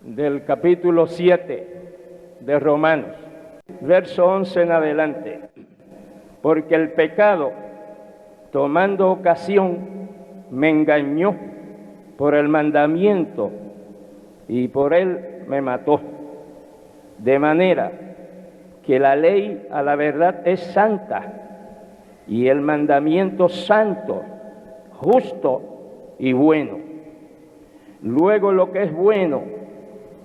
del capítulo 7 de Romanos, verso 11 en adelante. Porque el pecado, tomando ocasión, me engañó por el mandamiento y por él me mató. De manera que la ley a la verdad es santa y el mandamiento santo, justo y bueno. Luego lo que es bueno,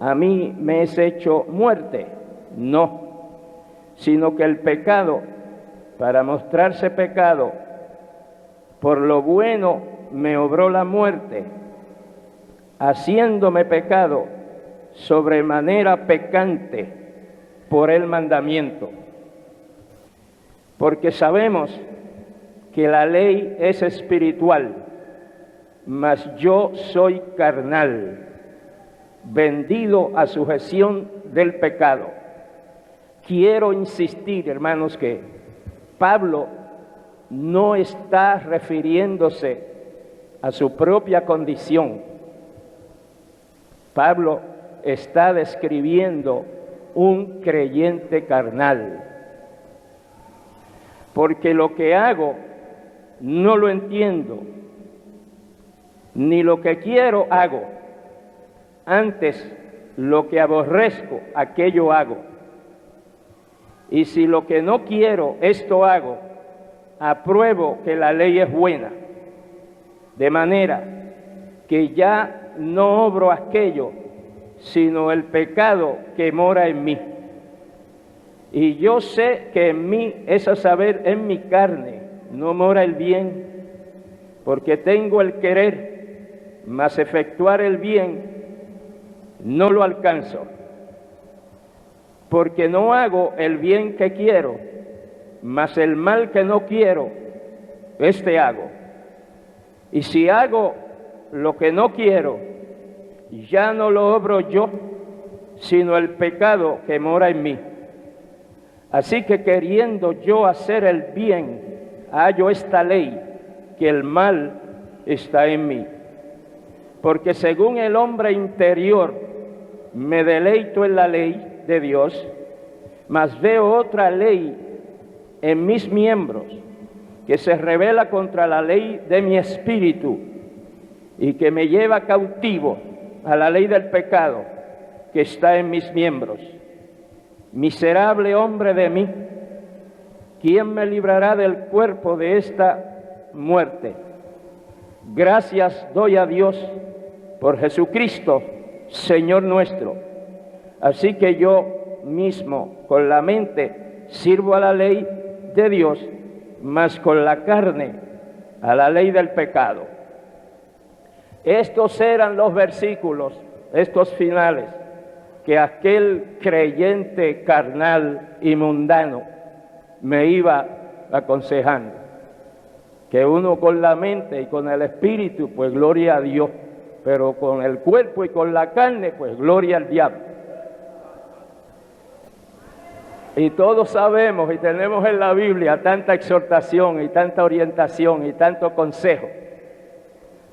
a mí me es hecho muerte, no, sino que el pecado, para mostrarse pecado, por lo bueno me obró la muerte, haciéndome pecado sobremanera pecante por el mandamiento. Porque sabemos que la ley es espiritual, mas yo soy carnal, vendido a sujeción del pecado. Quiero insistir, hermanos, que Pablo no está refiriéndose a su propia condición. Pablo está describiendo un creyente carnal. Porque lo que hago no lo entiendo, ni lo que quiero hago. Antes, lo que aborrezco, aquello hago. Y si lo que no quiero, esto hago, apruebo que la ley es buena. De manera que ya no obro aquello, sino el pecado que mora en mí. Y yo sé que en mí, es a saber, en mi carne, no mora el bien, porque tengo el querer, mas efectuar el bien no lo alcanzo. Porque no hago el bien que quiero, mas el mal que no quiero, este hago. Y si hago lo que no quiero, ya no lo obro yo, sino el pecado que mora en mí. Así que queriendo yo hacer el bien, hallo esta ley, que el mal está en mí. Porque según el hombre interior, me deleito en la ley de Dios, mas veo otra ley en mis miembros, que se rebela contra la ley de mi espíritu, y que me lleva cautivo a la ley del pecado que está en mis miembros. Miserable hombre de mí, ¿quién me librará del cuerpo de esta muerte? Gracias doy a Dios por Jesucristo, Señor nuestro. Así que yo mismo con la mente sirvo a la ley de Dios, mas con la carne a la ley del pecado. Estos eran los versículos, estos finales, que aquel creyente carnal y mundano me iba aconsejando. Que uno con la mente y con el espíritu, pues gloria a Dios, pero con el cuerpo y con la carne, pues gloria al diablo. Y todos sabemos y tenemos en la Biblia tanta exhortación y tanta orientación y tanto consejo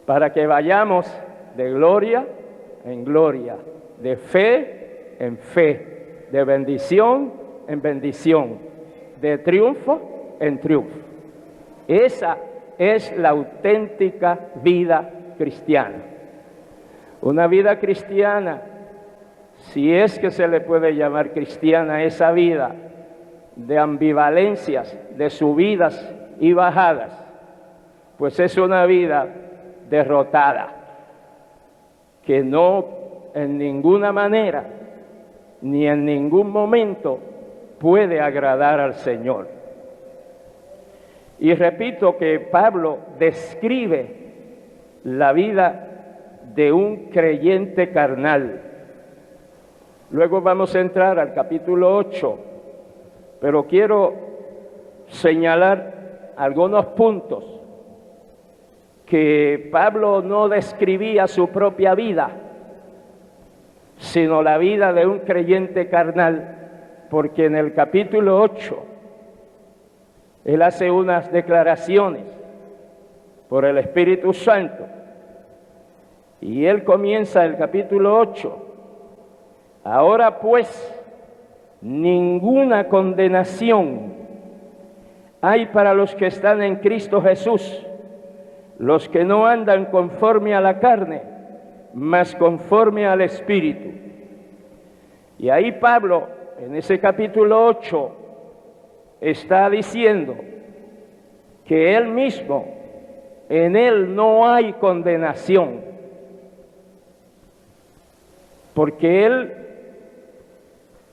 para que vayamos de gloria en gloria, de fe en fe, de bendición en bendición, de triunfo en triunfo. Esa es la auténtica vida cristiana. Una vida cristiana, si es que se le puede llamar cristiana, esa vida de ambivalencias, de subidas y bajadas, pues es una vida derrotada, que no en ninguna manera ni en ningún momento puede agradar al Señor. Y repito que Pablo describe la vida de un creyente carnal. Luego vamos a entrar al capítulo 8, pero quiero señalar algunos puntos que Pablo no describía su propia vida, sino la vida de un creyente carnal, porque en el capítulo 8 él hace unas declaraciones por el Espíritu Santo, y él comienza el capítulo 8 Ahora pues, ninguna condenación hay para los que están en Cristo Jesús, los que no andan conforme a la carne, mas conforme al Espíritu. Y ahí Pablo, en ese capítulo 8, está diciendo que él mismo, en él no hay condenación, porque él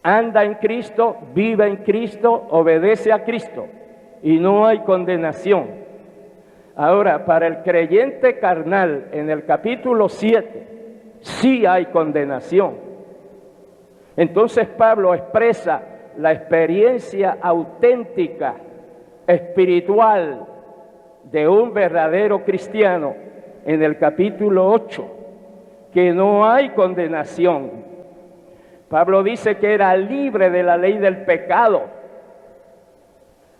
anda en Cristo, vive en Cristo, obedece a Cristo, y no hay condenación. Ahora, para el creyente carnal, en el capítulo 7, sí hay condenación. Entonces Pablo expresa la experiencia auténtica, espiritual, de un verdadero cristiano en el capítulo 8, que no hay condenación. Pablo dice que era libre de la ley del pecado,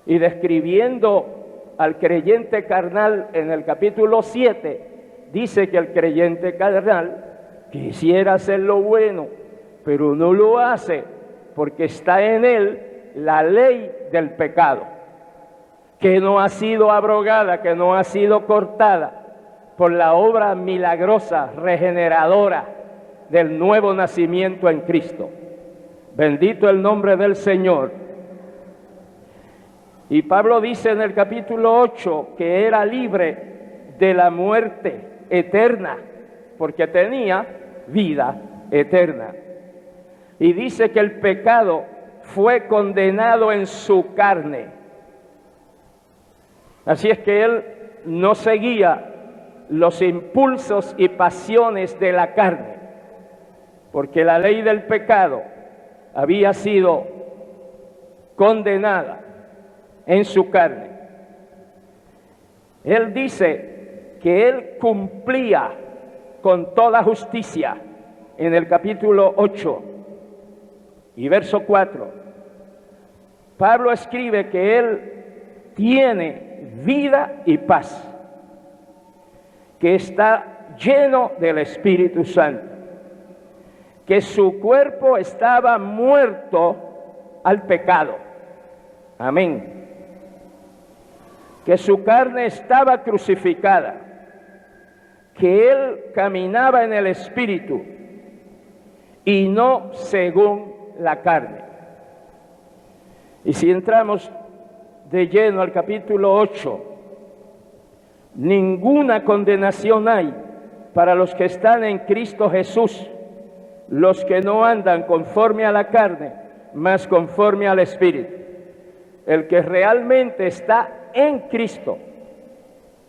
y describiendo al creyente carnal en el capítulo 7, dice que el creyente carnal quisiera hacer lo bueno, pero no lo hace porque está en él la ley del pecado, que no ha sido abrogada, que no ha sido cortada por la obra milagrosa, regeneradora del nuevo nacimiento en Cristo. Bendito el nombre del Señor. Y Pablo dice en el capítulo 8 que era libre de la muerte eterna, porque tenía vida eterna. Y dice que el pecado fue condenado en su carne. Así es que él no seguía los impulsos y pasiones de la carne, porque la ley del pecado había sido condenada en su carne. Él dice que él cumplía con toda justicia en el capítulo 8 y verso 4. Pablo escribe que él tiene vida y paz, que está lleno del Espíritu Santo, que su cuerpo estaba muerto al pecado. Amén. Que su carne estaba crucificada, que él caminaba en el Espíritu y no según la carne. Y si entramos de lleno al capítulo 8, ninguna condenación hay para los que están en Cristo Jesús, los que no andan conforme a la carne, mas conforme al Espíritu. El que realmente está en Cristo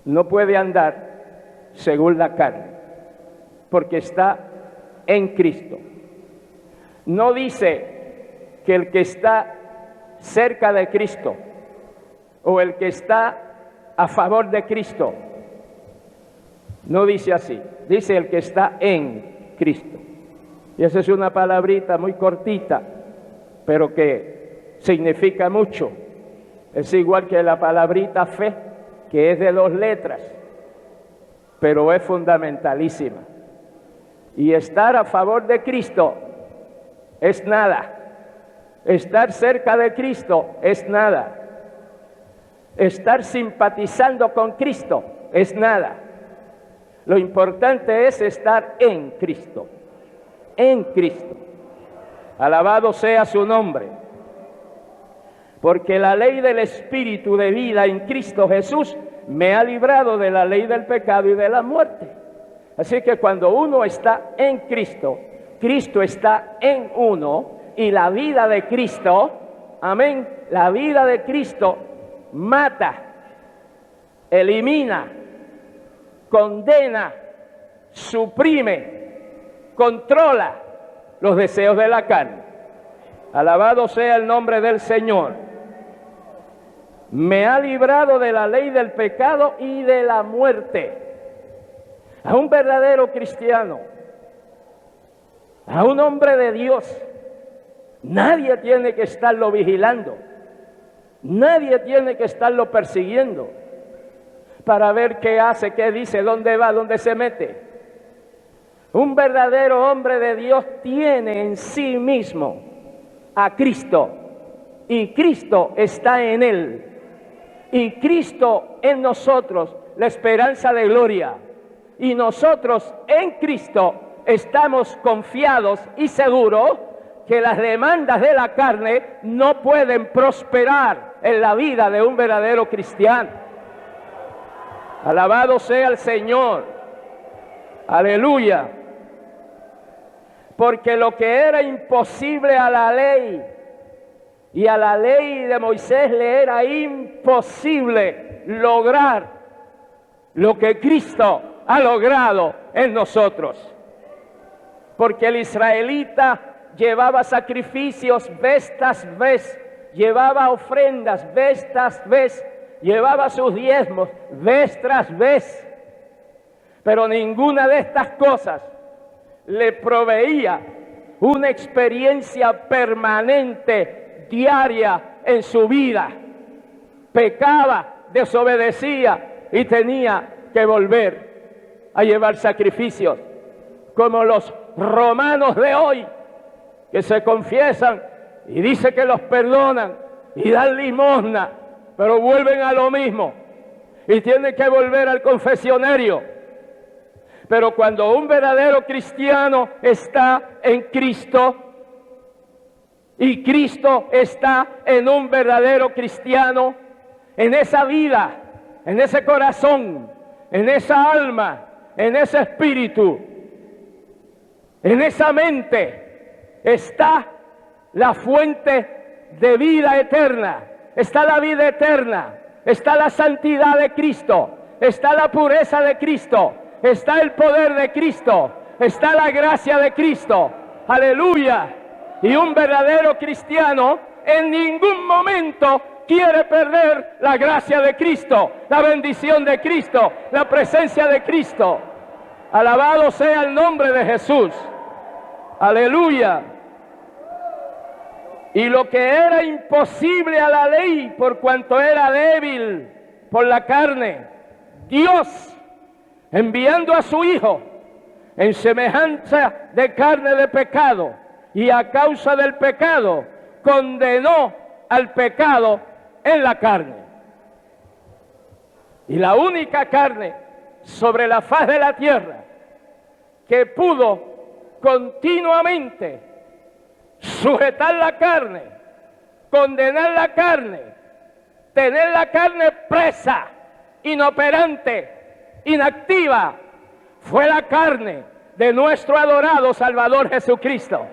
no puede andar según la carne, porque está en Cristo. No dice que el que está cerca de Cristo o el que está a favor de Cristo, no dice así, dice el que está en Cristo. Y esa es una palabrita muy cortita, pero que significa mucho. Es igual que la palabrita fe, que es de 2 letras, pero es fundamentalísima. Y estar a favor de Cristo es nada. Estar cerca de Cristo es nada. Estar simpatizando con Cristo es nada. Lo importante es estar en Cristo. En Cristo. Alabado sea su nombre. Porque la ley del Espíritu de vida en Cristo Jesús me ha librado de la ley del pecado y de la muerte. Así que cuando uno está en Cristo, Cristo está en uno, y la vida de Cristo, amén, la vida de Cristo mata, elimina, condena, suprime, controla los deseos de la carne. Alabado sea el nombre del Señor. Me ha librado de la ley del pecado y de la muerte. A un verdadero cristiano, a un hombre de Dios, nadie tiene que estarlo vigilando, nadie tiene que estarlo persiguiendo para ver qué hace, qué dice, dónde va, dónde se mete. Un verdadero hombre de Dios tiene en sí mismo a Cristo, y Cristo está en él, y Cristo en nosotros, la esperanza de gloria. Y nosotros en Cristo estamos confiados y seguros que las demandas de la carne no pueden prosperar en la vida de un verdadero cristiano. Alabado sea el Señor. Aleluya. Porque lo que era imposible a la ley, y a la ley de Moisés le era imposible lograr lo que Cristo ha logrado en nosotros. Porque el israelita llevaba sacrificios vez tras vez, llevaba ofrendas vez tras vez, llevaba sus diezmos vez tras vez, pero ninguna de estas cosas le proveía una experiencia permanente, diaria en su vida. Pecaba, desobedecía y tenía que volver a llevar sacrificios, como los romanos de hoy, que se confiesan y dicen que los perdonan y dan limosna, pero vuelven a lo mismo y tienen que volver al confesionario. Pero cuando un verdadero cristiano está en Cristo y Cristo está en un verdadero cristiano, en esa vida, en ese corazón, en esa alma, en ese espíritu, en esa mente, está la fuente de vida eterna, está la vida eterna, está la santidad de Cristo, está la pureza de Cristo, está el poder de Cristo, está la gracia de Cristo. Aleluya. Y un verdadero cristiano en ningún momento quiere perder la gracia de Cristo, la bendición de Cristo, la presencia de Cristo. Alabado sea el nombre de Jesús. Aleluya. Y lo que era imposible a la ley, por cuanto era débil por la carne, Dios, enviando a su Hijo en semejanza de carne de pecado, y a causa del pecado, condenó al pecado en la carne. Y la única carne sobre la faz de la tierra que pudo continuamente sujetar la carne, condenar la carne, tener la carne presa, inoperante, inactiva, fue la carne de nuestro adorado Salvador Jesucristo.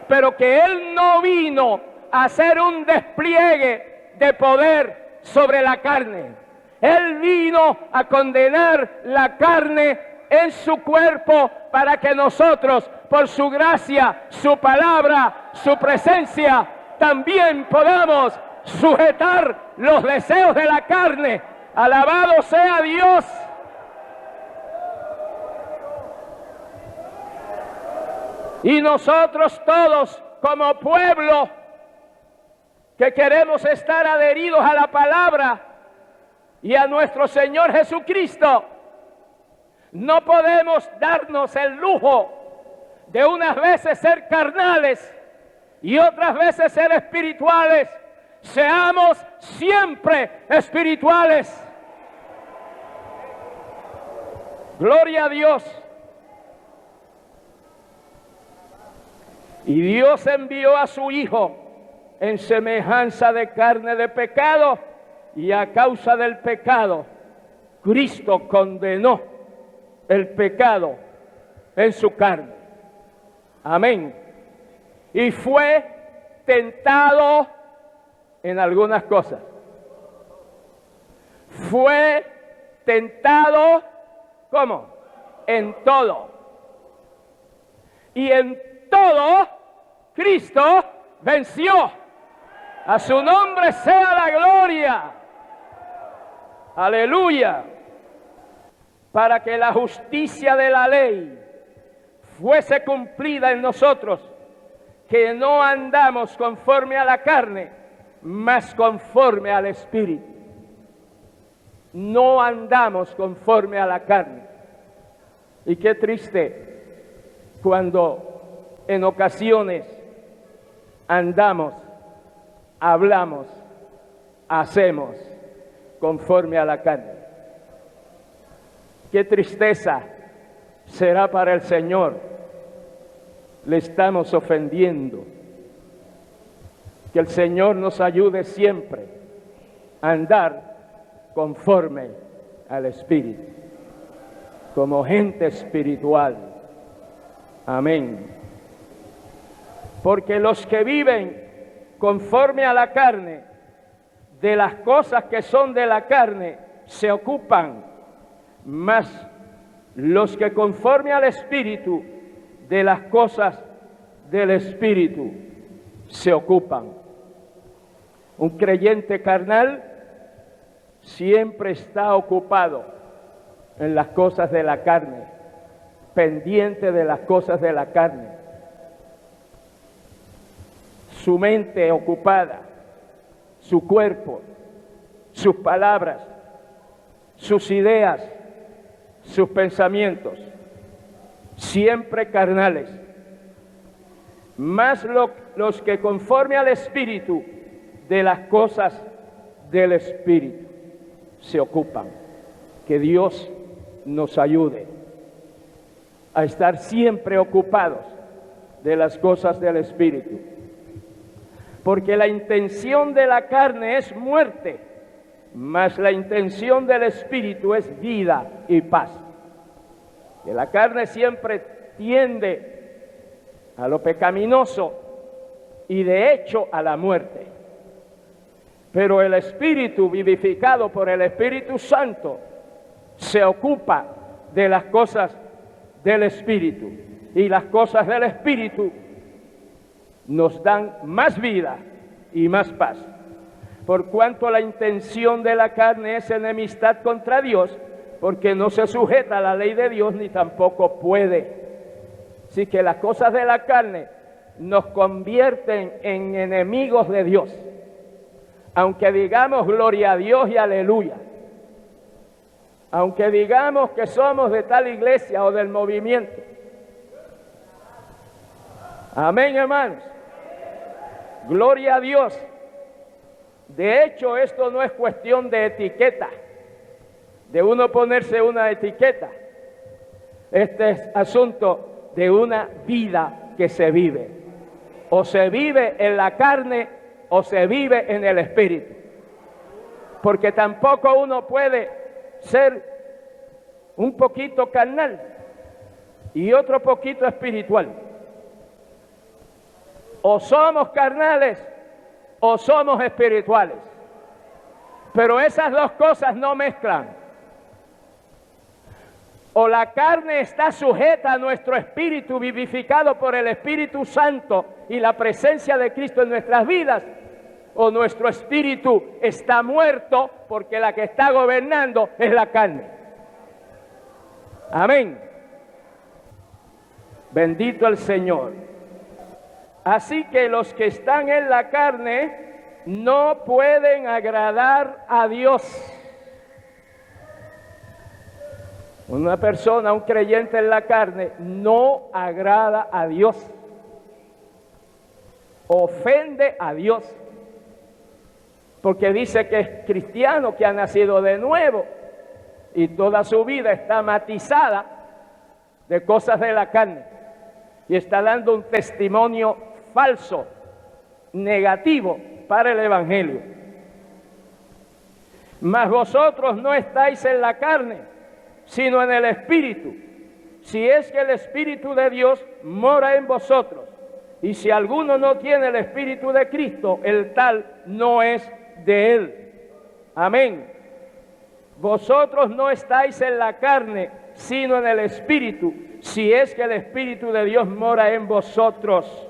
Pero que Él no vino a hacer un despliegue de poder sobre la carne. Él vino a condenar la carne en su cuerpo para que nosotros, por su gracia, su palabra, su presencia, también podamos sujetar los deseos de la carne. Alabado sea Dios. Y nosotros todos, como pueblo que queremos estar adheridos a la palabra y a nuestro Señor Jesucristo, no podemos darnos el lujo de unas veces ser carnales y otras veces ser espirituales. Seamos siempre espirituales. Gloria a Dios. Y Dios envió a su Hijo en semejanza de carne de pecado, y a causa del pecado, Cristo condenó el pecado en su carne. Amén. Y fue tentado en algunas cosas. Fue tentado, ¿cómo? En todo. Y en todo, Cristo venció. A su nombre sea la gloria. Aleluya. Para que la justicia de la ley fuese cumplida en nosotros, que no andamos conforme a la carne, mas conforme al Espíritu. No andamos conforme a la carne. Y qué triste cuando en ocasiones andamos, hablamos, hacemos conforme a la carne. Qué tristeza será para el Señor. Le estamos ofendiendo. Que el Señor nos ayude siempre a andar conforme al Espíritu, como gente espiritual. Amén. Porque los que viven conforme a la carne, de las cosas que son de la carne, se ocupan, mas los que conforme al Espíritu, de las cosas del Espíritu, se ocupan. Un creyente carnal siempre está ocupado en las cosas de la carne, pendiente de las cosas de la carne. Su mente ocupada, su cuerpo, sus palabras, sus ideas, sus pensamientos, siempre carnales. Más los que conforme al Espíritu, de las cosas del Espíritu se ocupan. Que Dios nos ayude a estar siempre ocupados de las cosas del Espíritu. Porque la intención de la carne es muerte, mas la intención del Espíritu es vida y paz. Que la carne siempre tiende a lo pecaminoso y de hecho a la muerte. Pero el Espíritu, vivificado por el Espíritu Santo, se ocupa de las cosas del Espíritu. Y las cosas del Espíritu nos dan más vida y más paz. Por cuanto la intención de la carne es enemistad contra Dios, porque no se sujeta a la ley de Dios ni tampoco puede. Así que las cosas de la carne nos convierten en enemigos de Dios. Aunque digamos gloria a Dios y aleluya, aunque digamos que somos de tal iglesia o del movimiento. Amén, hermanos. Gloria a Dios. De hecho, esto no es cuestión de etiqueta, de uno ponerse una etiqueta. Este es asunto de una vida que se vive. O se vive en la carne o se vive en el Espíritu. Porque tampoco uno puede ser un poquito carnal y otro poquito espiritual. O somos carnales o somos espirituales. Pero esas dos cosas no mezclan. O la carne está sujeta a nuestro espíritu vivificado por el Espíritu Santo y la presencia de Cristo en nuestras vidas, o nuestro espíritu está muerto porque la que está gobernando es la carne. Amén. Bendito el Señor. Así que los que están en la carne no pueden agradar a Dios. Una persona, un creyente en la carne, no agrada a Dios. Ofende a Dios. Porque dice que es cristiano, que ha nacido de nuevo. Y toda su vida está matizada de cosas de la carne. Y está dando un testimonio falso, negativo para el Evangelio. Mas vosotros no estáis en la carne, sino en el Espíritu, si es que el Espíritu de Dios mora en vosotros. Y si alguno no tiene el Espíritu de Cristo, el tal no es de él. Amén. Vosotros no estáis en la carne, sino en el Espíritu, si es que el Espíritu de Dios mora en vosotros.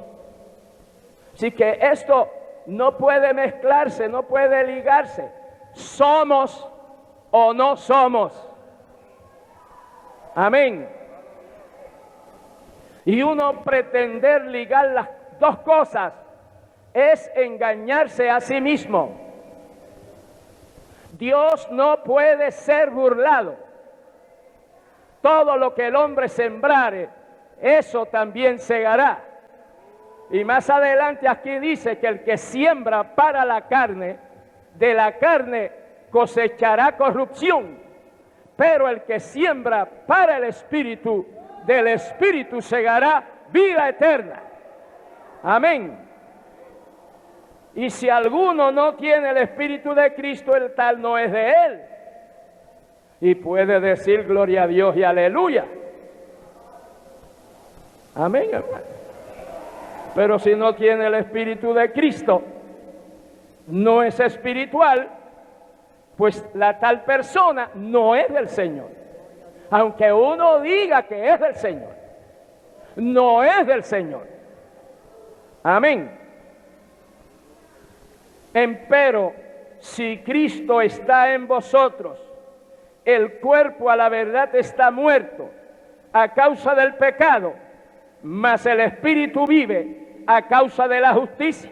Así que esto no puede mezclarse, no puede ligarse. Somos o no somos. Amén. Y uno pretender ligar las dos cosas es engañarse a sí mismo. Dios no puede ser burlado. todo lo que el hombre sembrare, eso también segará. Y más adelante aquí dice que el que siembra para la carne, de la carne cosechará corrupción, pero el que siembra para el Espíritu, del Espíritu segará vida eterna. Amén. Y si alguno no tiene el Espíritu de Cristo, el tal no es de él. Y puede decir gloria a Dios y aleluya. Amén, hermano. Pero si no tiene el Espíritu de Cristo, no es espiritual, pues la tal persona no es del Señor. Aunque uno diga que es del Señor, no es del Señor. Amén. Empero, si Cristo está en vosotros, el cuerpo a la verdad está muerto a causa del pecado, mas el Espíritu vive a causa de la justicia.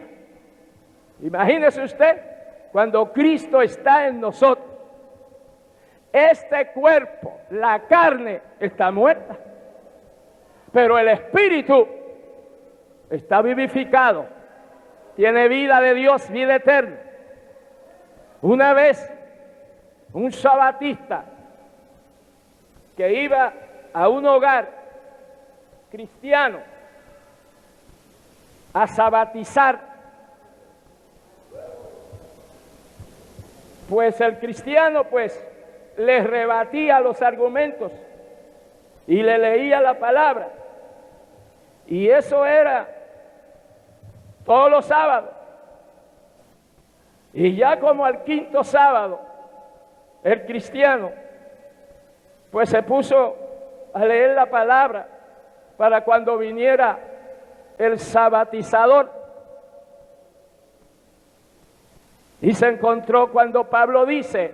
Imagínese usted, cuando Cristo está en nosotros, este cuerpo, la carne, está muerta, pero el Espíritu está vivificado, tiene vida de Dios, vida eterna. Una vez, un sabatista que iba a un hogar cristiano a sabatizar, pues el cristiano le rebatía los argumentos y le leía la palabra, y eso era todos los sábados. Y ya como al quinto sábado, el cristiano pues se puso a leer la palabra para cuando viniera el sabatizador. Y se encontró cuando Pablo dice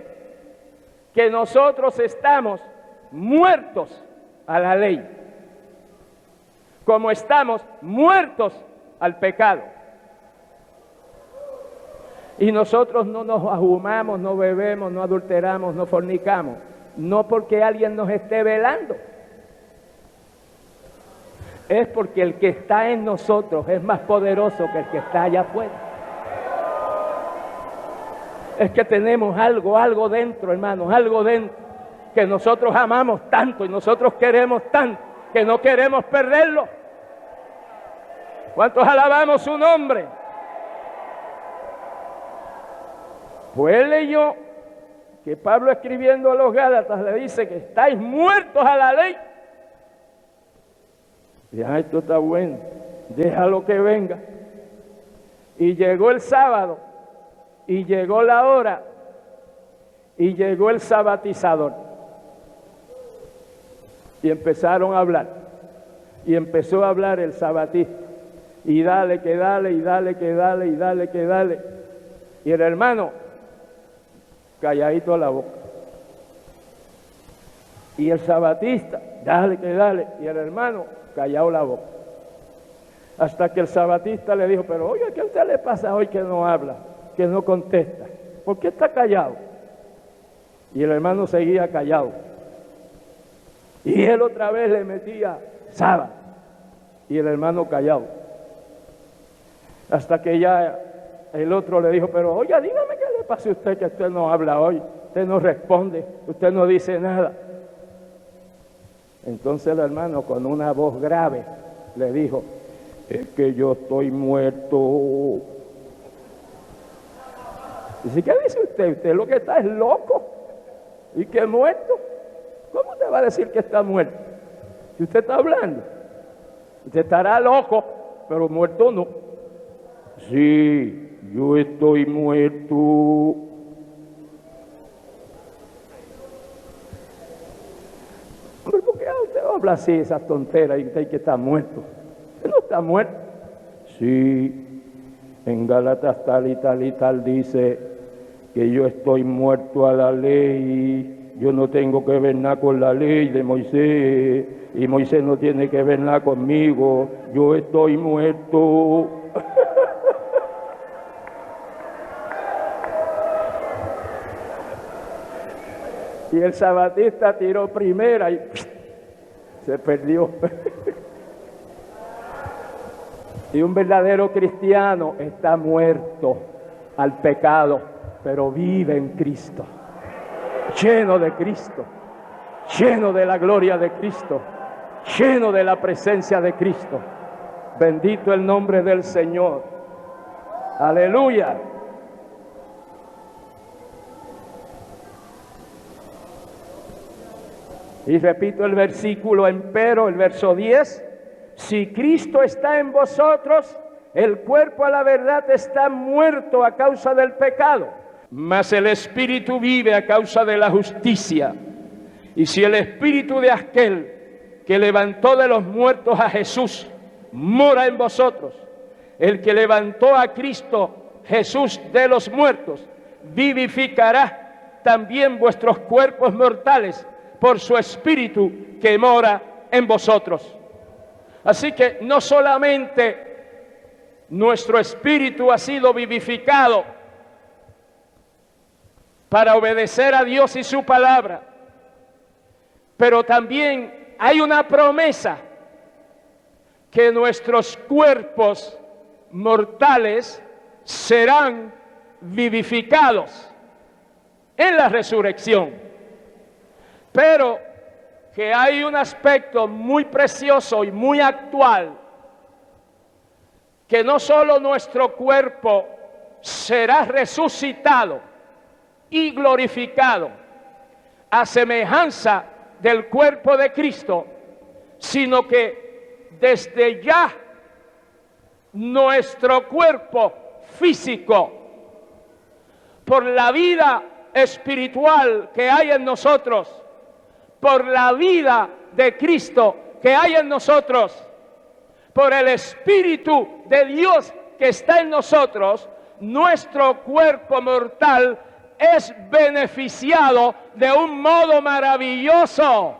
que nosotros estamos muertos a la ley, como estamos muertos al pecado. Y nosotros no nos ahumamos, no bebemos, no adulteramos, no fornicamos, no porque alguien nos esté velando, es porque el que está en nosotros es más poderoso que el que está allá afuera. Es que tenemos algo dentro, hermanos, algo dentro, que nosotros amamos tanto y nosotros queremos tanto, que no queremos perderlo. ¿Cuántos alabamos su nombre? Pues él leyó que Pablo, escribiendo a los Gálatas, le dice que estáis muertos a la ley. Y esto está bueno, déjalo que venga. Y llegó el sábado, y llegó la hora, y llegó el sabatizador. Y empezaron a hablar, y empezó a hablar el sabatista. Y dale, que dale, y dale, que dale, y dale, que dale. Y el hermano calladito a la boca. Y el sabatista, dale, que dale. Y el hermano callado la boca. Hasta que el sabatista le dijo, pero oye, ¿qué a usted le pasa hoy que no habla, que no contesta? ¿Por qué está callado? Y el hermano seguía callado. Y él otra vez le metía sábado. Y el hermano callado. Hasta que ya el otro le dijo, pero oye, dígame qué le pasa a usted, que usted no habla hoy, usted no responde, usted no dice nada. Entonces el hermano, con una voz grave, le dijo, es que yo estoy muerto. Dice, ¿qué dice usted? Usted lo que está es loco. ¿Y qué muerto? ¿Cómo te va a decir que está muerto? Si usted está hablando, usted estará loco, pero muerto no. Sí, yo estoy muerto. ¿Pero por qué usted habla así, esas tonteras, y usted que está muerto? Usted no está muerto. Sí, en Gálatas tal y tal y tal dice que yo estoy muerto a la ley. Yo no tengo que ver nada con la ley de Moisés, y Moisés no tiene que ver nada conmigo. Yo estoy muerto. Y el sabatista tiró primera y Se perdió. Y un verdadero cristiano está muerto al pecado, pero vive en Cristo, lleno de Cristo, lleno de la gloria de Cristo, lleno de la presencia de Cristo. Bendito el nombre del Señor. Aleluya. Y repito el versículo, empero, el verso 10. Si Cristo está en vosotros, el cuerpo a la verdad está muerto a causa del pecado, mas el espíritu vive a causa de la justicia. Y si el espíritu de aquel que levantó de los muertos a Jesús mora en vosotros, el que levantó a Cristo Jesús de los muertos vivificará también vuestros cuerpos mortales por su espíritu que mora en vosotros. Así que no solamente nuestro espíritu ha sido vivificado para obedecer a Dios y su palabra, pero también hay una promesa que nuestros cuerpos mortales serán vivificados en la resurrección. Pero que hay un aspecto muy precioso y muy actual, que no solo nuestro cuerpo será resucitado y glorificado a semejanza del cuerpo de Cristo, sino que desde ya nuestro cuerpo físico, por la vida espiritual que hay en nosotros, por la vida de Cristo que hay en nosotros, por el Espíritu de Dios que está en nosotros, nuestro cuerpo mortal es beneficiado de un modo maravilloso.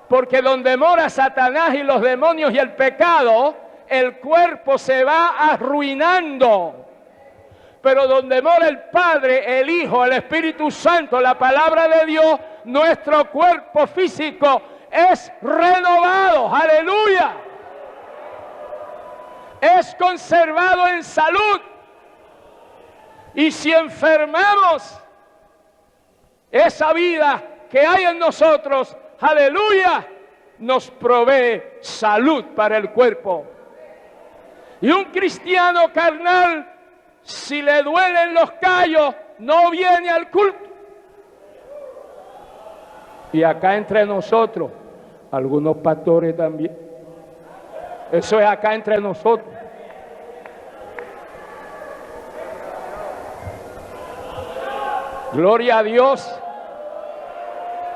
Porque donde mora Satanás y los demonios y el pecado, el cuerpo se va arruinando. Pero donde mora el Padre, el Hijo, el Espíritu Santo, la palabra de Dios, nuestro cuerpo físico es renovado. ¡Aleluya! Es conservado en salud. Y si enfermamos, esa vida que hay en nosotros, ¡aleluya!, nos provee salud para el cuerpo. Y un cristiano carnal, si le duelen los callos, no viene al culto. Y acá entre nosotros, algunos pastores también. Eso es acá entre nosotros. Gloria a Dios.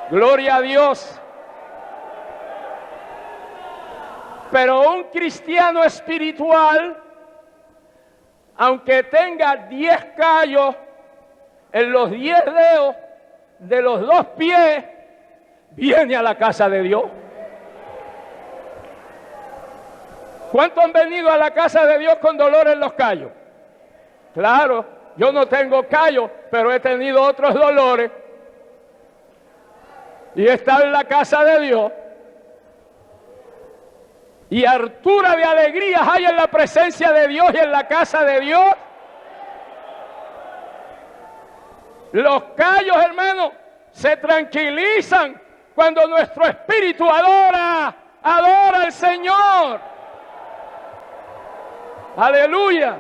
Gloria a Dios. Pero un cristiano espiritual, aunque tenga 10 callos en los 10 dedos de los 2 pies, viene a la casa de Dios. ¿Cuántos han venido a la casa de Dios con dolor en los callos? Claro, yo no tengo callos, pero he tenido otros dolores. Y he estado en la casa de Dios. Y hartura de alegrías hay en la presencia de Dios y en la casa de Dios. Los callos, hermanos, se tranquilizan cuando nuestro espíritu adora al Señor. Aleluya.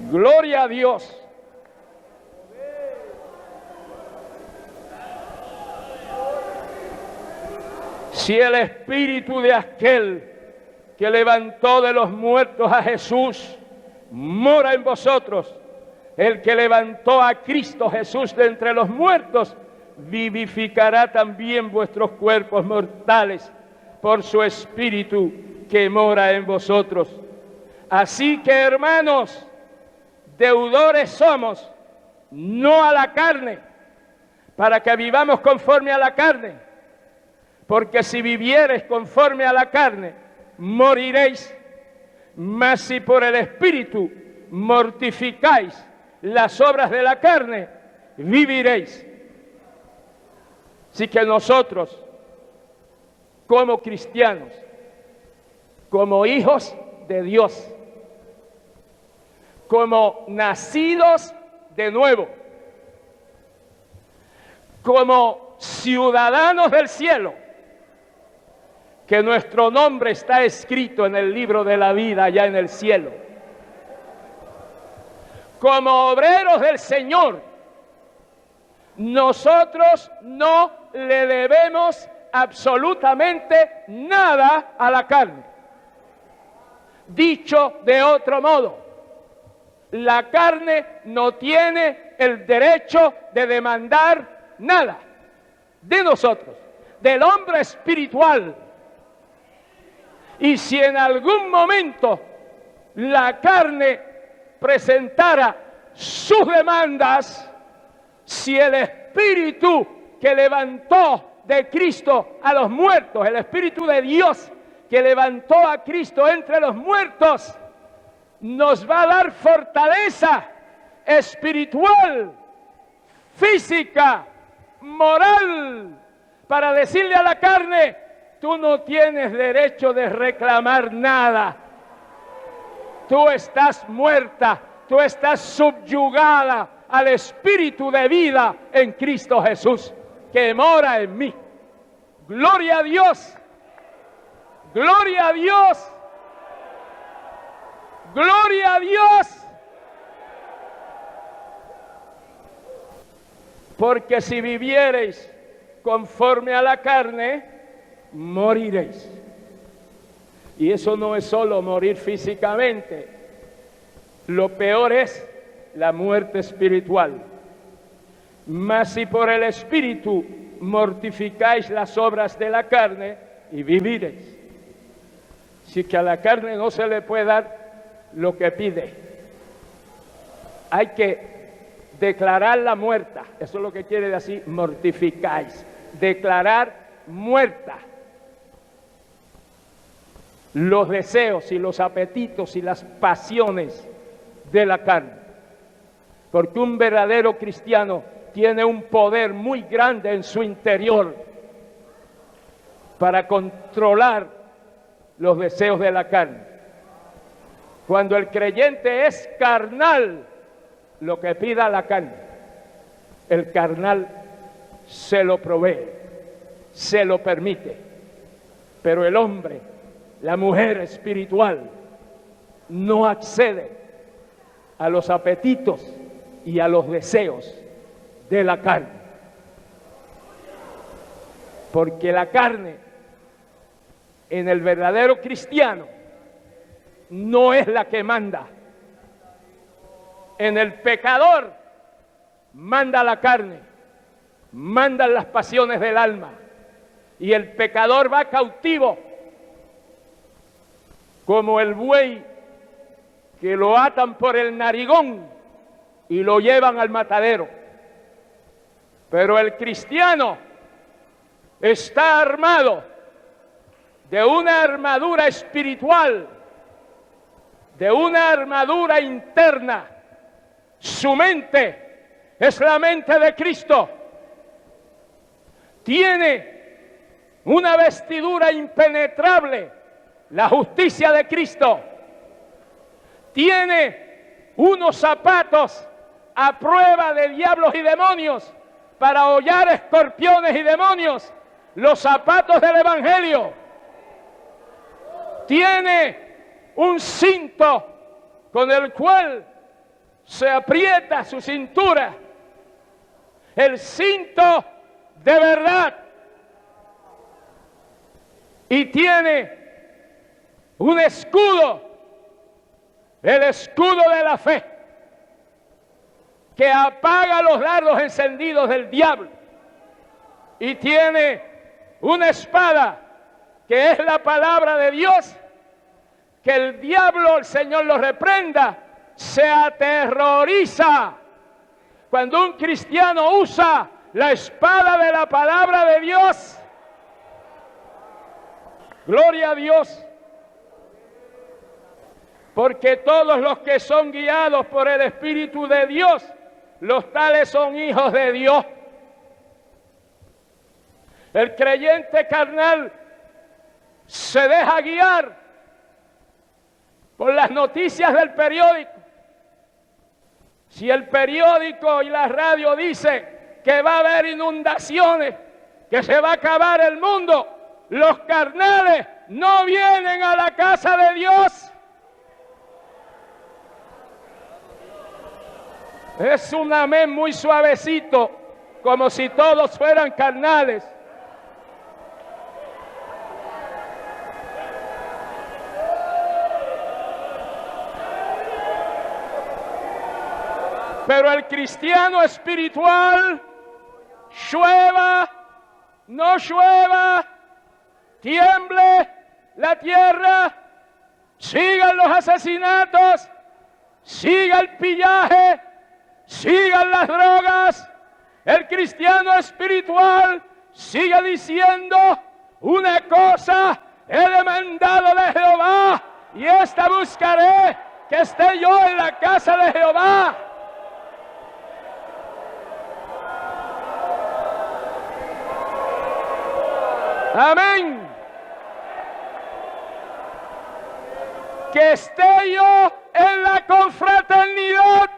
Gloria a Dios. Si el espíritu de aquel que levantó de los muertos a Jesús mora en vosotros, el que levantó a Cristo Jesús de entre los muertos vivificará también vuestros cuerpos mortales por su espíritu que mora en vosotros. Así que, hermanos, deudores somos, no a la carne, para que vivamos conforme a la carne. Porque si viviereis conforme a la carne, moriréis. Mas si por el Espíritu mortificáis las obras de la carne, viviréis. Así que nosotros, como cristianos, como hijos de Dios, como nacidos de nuevo, como ciudadanos del cielo, que nuestro nombre está escrito en el libro de la vida allá en el cielo, como obreros del Señor, nosotros no le debemos absolutamente nada a la carne. Dicho de otro modo, la carne no tiene el derecho de demandar nada de nosotros, del hombre espiritual. Y si en algún momento la carne presentara sus demandas, si el Espíritu que levantó de Cristo a los muertos, el Espíritu de Dios que levantó a Cristo entre los muertos, nos va a dar fortaleza espiritual, física, moral, para decirle a la carne: tú no tienes derecho de reclamar nada. Tú estás muerta, tú estás subyugada al Espíritu de vida en Cristo Jesús, que mora en mí. Gloria a Dios, gloria a Dios, gloria a Dios. Porque si viviereis conforme a la carne, moriréis. Y eso no es solo morir físicamente, lo peor es la muerte espiritual. Mas si por el Espíritu mortificáis las obras de la carne, y viviréis. Así que a la carne no se le puede dar lo que pide. Hay que declararla muerta. Eso es lo que quiere decir mortificáis. Declarar muerta los deseos y los apetitos y las pasiones de la carne. Porque un verdadero cristiano tiene un poder muy grande en su interior para controlar los deseos de la carne. Cuando el creyente es carnal, lo que pida la carne, el carnal se lo provee, se lo permite. Pero el hombre, la mujer espiritual, no accede a los apetitos y a los deseos de la carne. Porque la carne en el verdadero cristiano no es la que manda. En el pecador manda la carne, mandan las pasiones del alma, y el pecador va cautivo como el buey que lo atan por el narigón y lo llevan al matadero. Pero el cristiano está armado de una armadura espiritual, de una armadura interna. Su mente es la mente de Cristo. Tiene una vestidura impenetrable, la justicia de Cristo. Tiene unos zapatos a prueba de diablos y demonios para hollar escorpiones y demonios, los zapatos del Evangelio. Tiene un cinto con el cual se aprieta su cintura, el cinto de verdad, y tiene un escudo, el escudo de la fe, que apaga los dardos encendidos del diablo, y tiene una espada que es la palabra de Dios, que el diablo, el Señor lo reprenda, se aterroriza cuando un cristiano usa la espada de la palabra de Dios. Gloria a Dios. Porque todos los que son guiados por el Espíritu de Dios, los tales son hijos de Dios. El creyente carnal se deja guiar por las noticias del periódico. Si el periódico y la radio dice que va a haber inundaciones, que se va a acabar el mundo, los carnales no vienen a la casa de Dios. Es un amén muy suavecito, como si todos fueran carnales. Pero el cristiano espiritual, llueva, no llueva, tiemble la tierra, sigan los asesinatos, siga el pillaje, sigan las drogas, el cristiano espiritual sigue diciendo una cosa: he demandado de Jehová y esta buscaré, que esté yo en la casa de Jehová. Amén. Que esté yo en la confraternidad.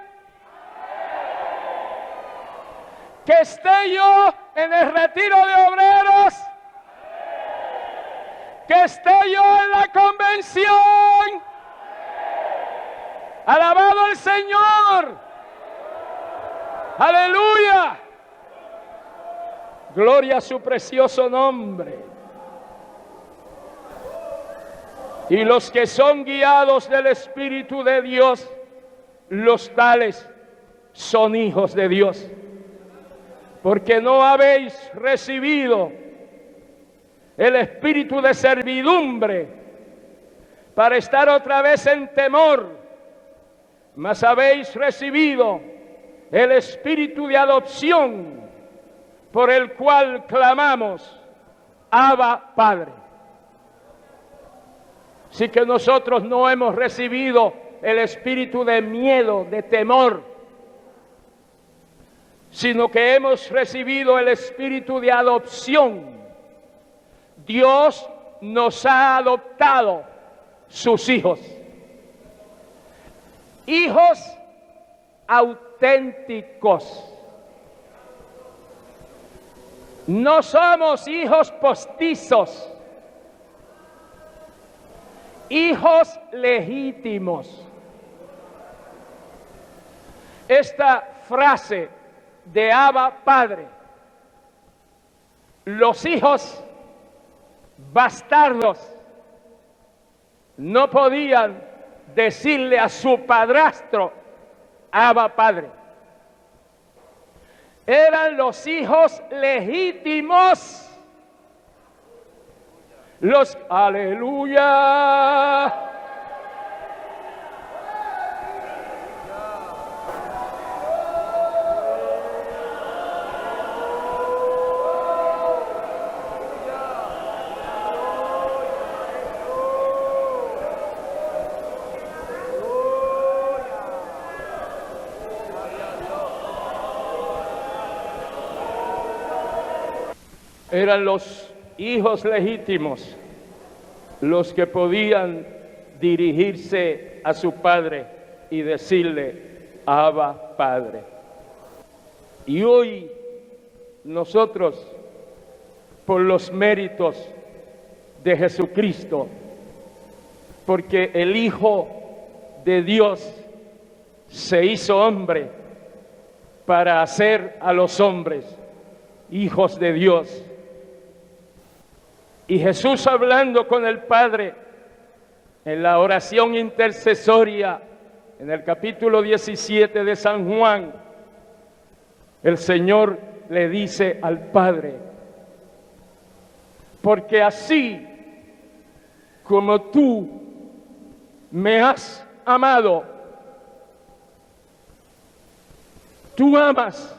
Que esté yo en el retiro de obreros. Que esté yo en la convención. Alabado el Señor. Aleluya. Gloria a su precioso nombre. Y los que son guiados del Espíritu de Dios, los tales son hijos de Dios. Porque no habéis recibido el espíritu de servidumbre para estar otra vez en temor, mas habéis recibido el espíritu de adopción, por el cual clamamos: Abba, Padre. Así que nosotros no hemos recibido el espíritu de miedo, de temor, sino que hemos recibido el espíritu de adopción. Dios nos ha adoptado sus hijos. Hijos auténticos. No somos hijos postizos. Hijos legítimos. Esta frase de Abba, Padre, los hijos bastardos no podían decirle a su padrastro Abba, Padre. Eran los hijos legítimos. Los, aleluya. Eran los hijos legítimos los que podían dirigirse a su padre y decirle: Abba, Padre. Y hoy nosotros, por los méritos de Jesucristo, porque el Hijo de Dios se hizo hombre para hacer a los hombres hijos de Dios. Y Jesús, hablando con el Padre en la oración intercesoria, en el capítulo 17 de San Juan, el Señor le dice al Padre: porque así como tú me has amado, tú amas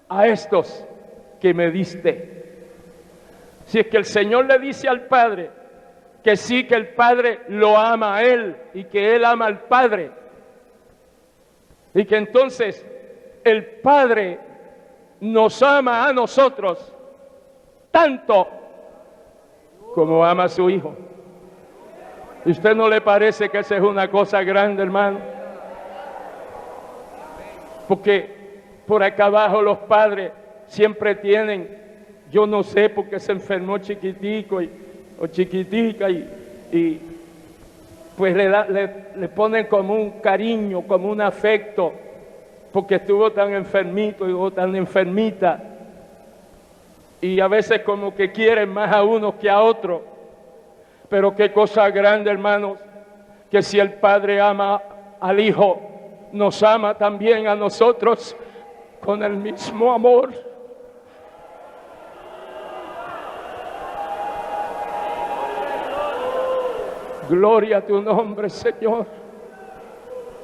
a estos que me diste. Si es que el Señor le dice al Padre que sí, que el Padre lo ama a Él y que Él ama al Padre. Y que entonces el Padre nos ama a nosotros. tanto como ama a su Hijo. ¿Y usted no le parece que esa es una cosa grande, hermano? Porque por acá abajo los padres siempre tienen, yo no sé por qué se enfermó chiquitico o chiquitica y pues le ponen como un cariño, como un afecto, porque estuvo tan enfermito o tan enfermita. Y a veces como que quieren más a unos que a otros. Pero qué cosa grande, hermanos, que si el Padre ama al Hijo, nos ama también a nosotros con el mismo amor. Gloria a tu nombre, Señor.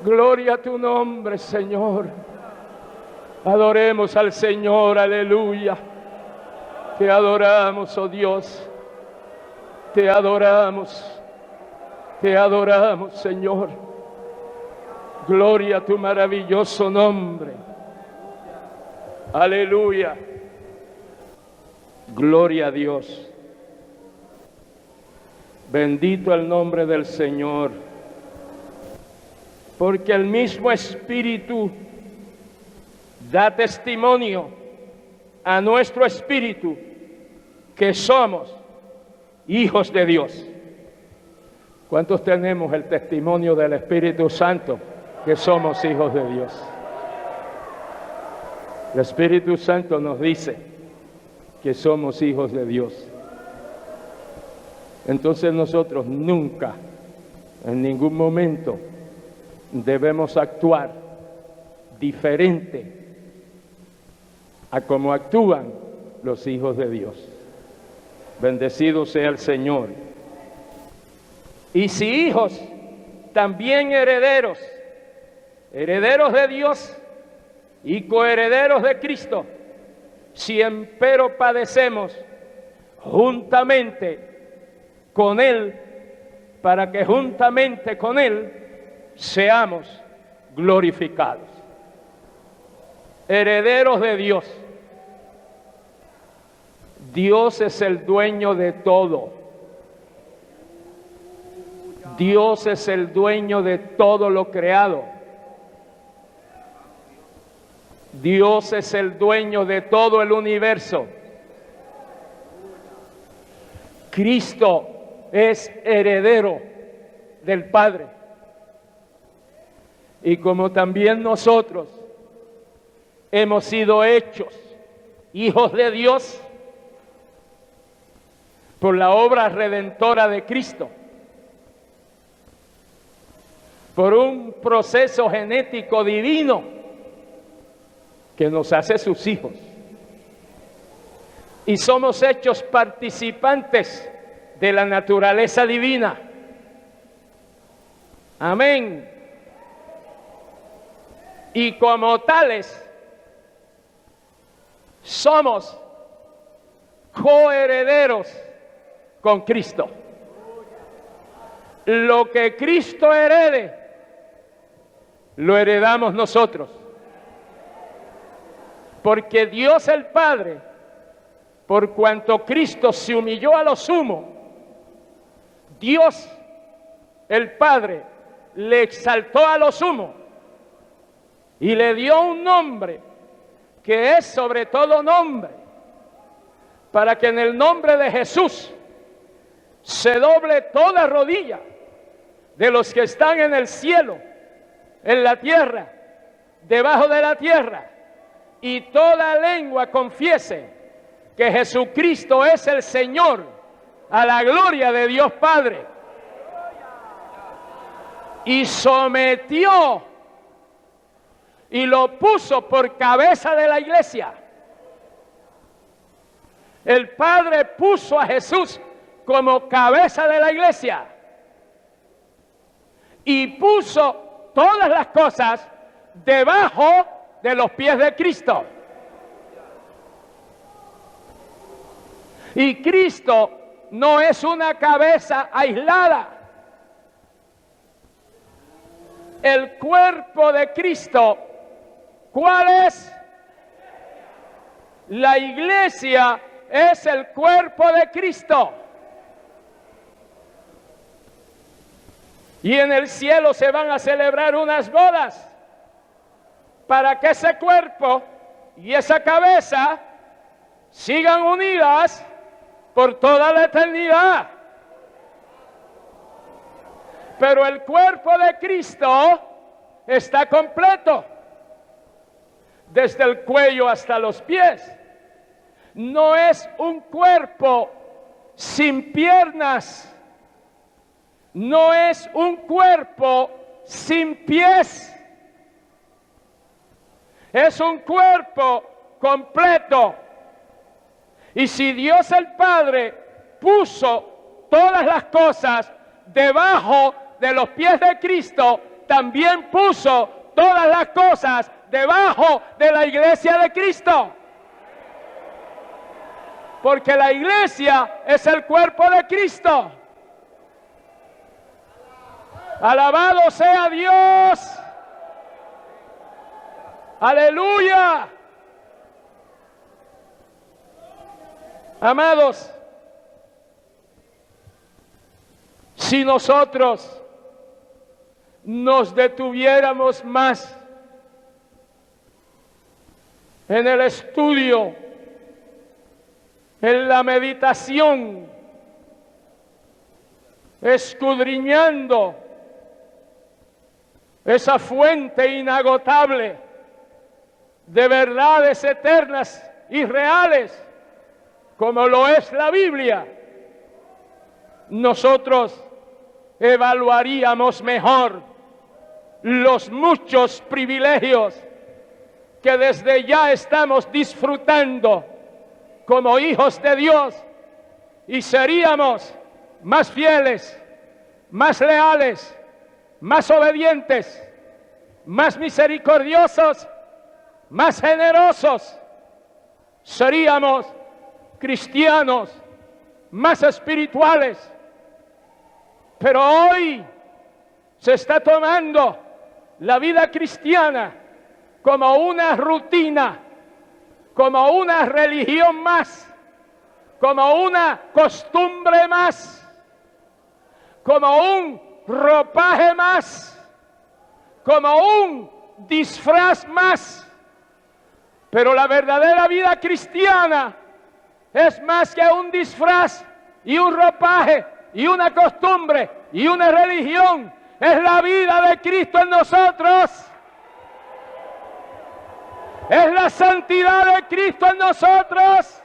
Gloria a tu nombre, Señor. Adoremos al Señor, aleluya. Te adoramos, oh Dios. Te adoramos, Señor. Gloria a tu maravilloso nombre. Aleluya. Gloria a Dios. Bendito el nombre del Señor. Porque el mismo Espíritu da testimonio a nuestro espíritu que somos hijos de Dios. ¿Cuántos tenemos el testimonio del Espíritu Santo que somos hijos de Dios? El Espíritu Santo nos dice que somos hijos de Dios. Entonces nosotros nunca, en ningún momento, debemos actuar diferente a como actúan los hijos de Dios. Bendecido sea el Señor. Y si hijos, también herederos, herederos de Dios y coherederos de Cristo, si empero padecemos juntamente con Él, para que juntamente con Él seamos glorificados. Herederos de Dios. Dios es el dueño de todo. Dios es el dueño de todo lo creado. Dios es el dueño de todo el universo. Cristo es heredero del Padre. Y como también nosotros hemos sido hechos hijos de Dios por la obra redentora de Cristo, por un proceso genético divino que nos hace sus hijos. Y somos hechos participantes de la naturaleza divina. Amén. Y como tales, somos coherederos con Cristo. Lo que Cristo herede, lo heredamos nosotros. Porque Dios el Padre, por cuanto Cristo se humilló a lo sumo, Dios el Padre le exaltó a lo sumo y le dio un nombre que es sobre todo nombre, para que en el nombre de Jesús se doble toda rodilla de los que están en el cielo, en la tierra, debajo de la tierra, y toda lengua confiese que Jesucristo es el Señor, a la gloria de Dios Padre. Y sometió y lo puso por cabeza de la iglesia. El Padre puso a Jesús como cabeza de la iglesia y puso todas las cosas debajo de los pies de Cristo. Y Cristo no es una cabeza aislada. El cuerpo de Cristo, ¿cuál es? La iglesia es el cuerpo de Cristo. Y en el cielo se van a celebrar unas bodas para que ese cuerpo y esa cabeza sigan unidas por toda la eternidad. Pero el cuerpo de Cristo está completo, desde el cuello hasta los pies. No es un cuerpo sin piernas, no es un cuerpo sin pies, es un cuerpo completo. Y si Dios el Padre puso todas las cosas debajo de los pies de Cristo, también puso todas las cosas debajo de la iglesia de Cristo. Porque la iglesia es el cuerpo de Cristo. Alabado sea Dios. Aleluya. Amados, si nosotros nos detuviéramos más en el estudio, en la meditación, escudriñando esa fuente inagotable de verdades eternas y reales, como lo es la Biblia, nosotros evaluaríamos mejor los muchos privilegios que desde ya estamos disfrutando como hijos de Dios, y seríamos más fieles, más leales, más obedientes, más misericordiosos, más generosos. Seríamos cristianos más espirituales. Pero hoy se está tomando la vida cristiana como una rutina, como una religión más, como una costumbre más, como un ropaje más, como un disfraz más. Pero la verdadera vida cristiana es más que un disfraz y un ropaje y una costumbre y una religión. Es la vida de Cristo en nosotros. Es la santidad de Cristo en nosotros.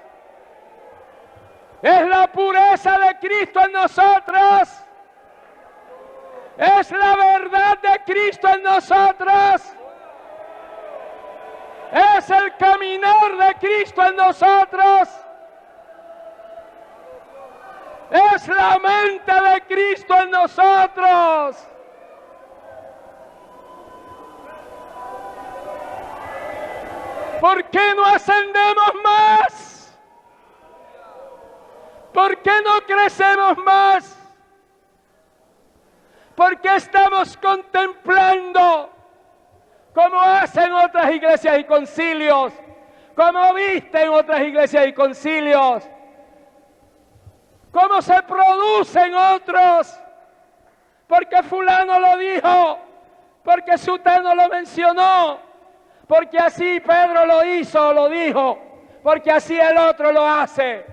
Es la pureza de Cristo en nosotros. Es la verdad de Cristo en nosotros. Es el caminar de Cristo en nosotros. Es la mente de Cristo en nosotros. ¿Por qué no ascendemos más? ¿Por qué no crecemos más? ¿Por qué estamos contemplando como hacen otras iglesias y concilios? ¿Cómo visten otras iglesias y concilios? ¿Cómo se producen otros? Porque fulano lo dijo, porque sutano lo mencionó, porque así Pedro lo hizo o lo dijo, porque así el otro lo hace.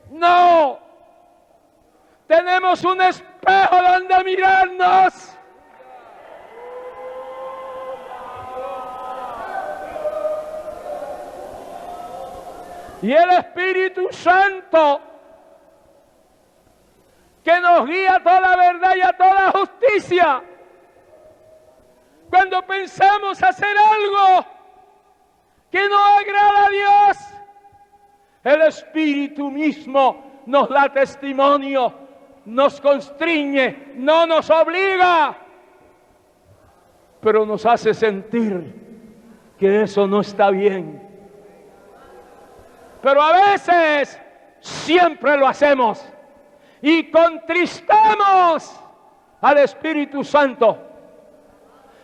No, tenemos un espejo donde mirarnos. Y el Espíritu Santo, que nos guía a toda verdad y a toda justicia. Cuando pensamos hacer algo que no agrada a Dios, el Espíritu mismo nos da testimonio, nos constriñe, no nos obliga, pero nos hace sentir que eso no está bien. Pero a veces, siempre lo hacemos y contristamos al Espíritu Santo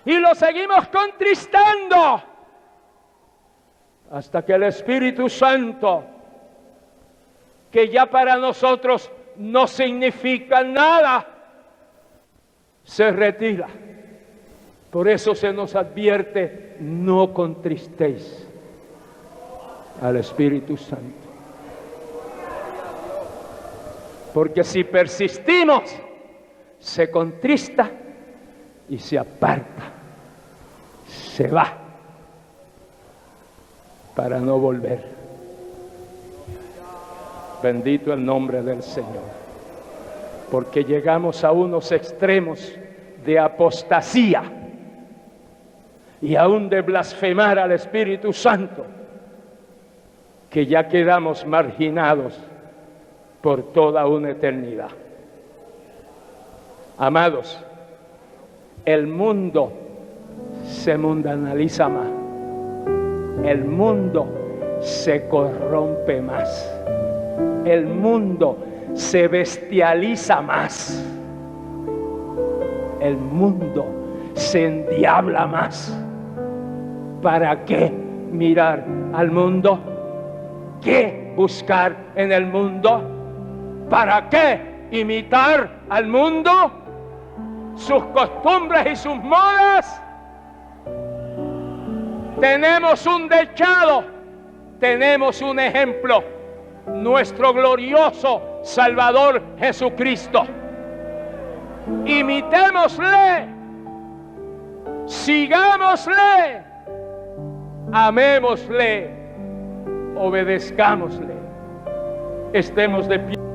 y lo seguimos contristando hasta que el Espíritu Santo que ya para nosotros no significa nada, se retira. Por eso se nos advierte: no contristéis al Espíritu Santo. Porque si persistimos, se contrista y se aparta, se va para no volver. Bendito el nombre del Señor. Porque llegamos a unos extremos de apostasía y aún de blasfemar al Espíritu Santo, que ya quedamos marginados por toda una eternidad. Amados, el mundo se mundanaliza más, el mundo se corrompe más, el mundo se bestializa más, el mundo se endiabla más. ¿Para qué mirar al mundo? ¿Qué buscar en el mundo? ¿Para qué imitar al mundo? Sus costumbres y sus modas. Tenemos un dechado, tenemos un ejemplo, nuestro glorioso Salvador Jesucristo. Imitémosle, sigámosle, amémosle, obedezcámosle. Estemos de pie.